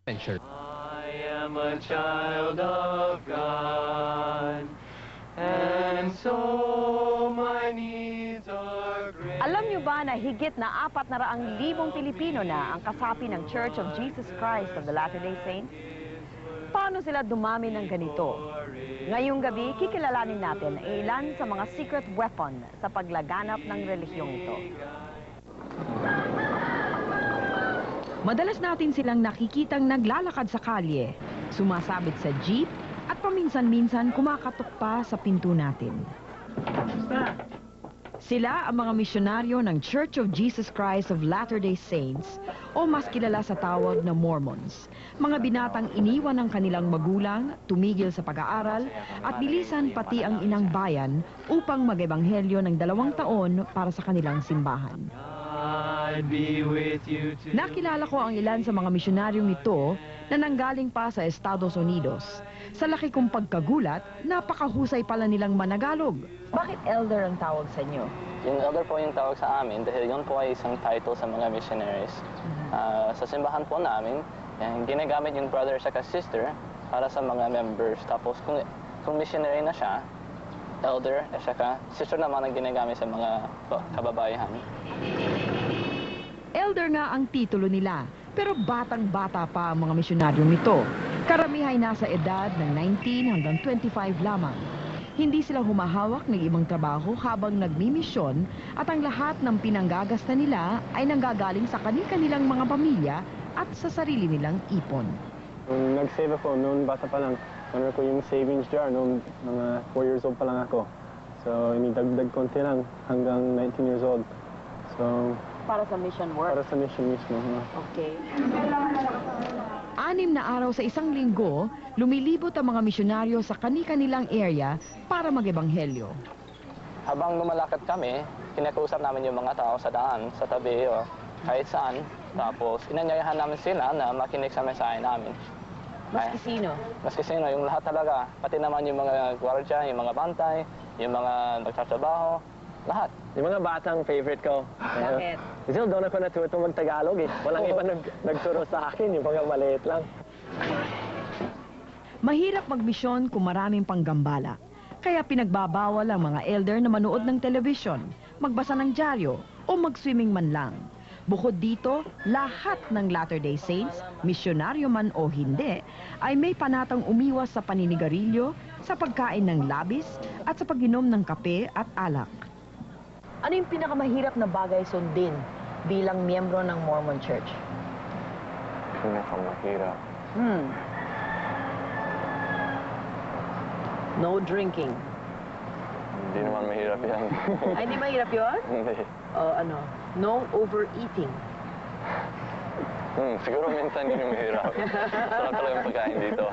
Sure. I am a child of God, and so my needs are great. Alam niyo ba na higit na 400,000 Pilipino na ang kasapi ng Church of Jesus Christ of the Latter-day Saints? Paano sila dumami ng ganito? Ngayong gabi, kikilalanin natin ang ilan sa mga secret weapon sa paglaganap ng relihiyong ito. Madalas natin silang nakikitang naglalakad sa kalye, sumasabit sa jeep, at paminsan-minsan kumakatok pa sa pinto natin. Sila ang mga misyonaryo ng Church of Jesus Christ of Latter-day Saints o mas kilala sa tawag na Mormons. Mga binatang iniwan ng kanilang magulang, tumigil sa pag-aaral at bilisan pati ang inang bayan upang mag-ebanghelyo ng 2 taon para sa kanilang simbahan. Nakilala ko ang ilan sa mga misyonaryong ito na nanggaling pa sa Estados Unidos. Sa laki kong pagkagulat, napakahusay pala nilang managalog. Bakit elder ang tawag sa inyo? Yung elder po yung tawag sa amin dahil yun po ay isang title sa mga missionaries. Sa simbahan po namin, ginagamit yung brother sa sister para sa mga members. Tapos kung missionary na siya, elder, at saka sister naman ang ginagamit sa mga kababayan. Elder nga ang titulo nila, pero batang-bata pa ang mga misyonaryong ito. Karamihay nasa edad ng 19 hanggang 25 lamang. Hindi sila humahawak ng ibang trabaho habang nagmimisyon at ang lahat ng pinanggagasta nila ay nanggagaling sa kanilang mga pamilya at sa sarili nilang ipon. Nag-save ako noon bata pa lang. Ano ko yung savings jar noong mga 4 years old pa lang ako. So, inidagdag konti lang hanggang 19 years old. So, Para sa mission work? para sa mission mismo. Okay. 6 na araw sa isang linggo, lumilibot ang mga misyonaryo sa kanilang area para mag-ebanghelyo. Habang lumalakad kami, kinakausap namin yung mga tao sa daan, sa tabi, o kahit saan. Tapos, inanyayahan namin sila na makinig sa mensahe namin. Maski sino? Maski sino, yung lahat talaga. Pati naman yung mga gwardiya, yung mga bantay, yung mga nagtatrabaho, lahat. Yung mga batang favorite ko. Bakit? Kasi doon ako natuto mag-Tagalog eh. Walang iba nagturo sa akin, yung mga maliit lang. Mahirap magmisyon kung maraming panggambala. Kaya pinagbabawal ang mga elder na manood ng telebisyon, magbasa ng dyaryo, o mag-swimming man lang. Bukod dito, lahat ng Latter-day Saints, misyonaryo man o hindi, ay may panatang umiwas sa paninigarilyo, sa pagkain ng labis, at sa pag-inom ng kape at alak. Ano yung pinakamahirap na bagay sundin bilang miyembro ng Mormon Church? Pinakamahirap. No drinking. Hindi naman mahirap yan. Ay, hindi mahirap yun? Hindi. Ano? No overeating. Siguro minsan yun yung mahirap. Sarap talaga yung pagkain dito.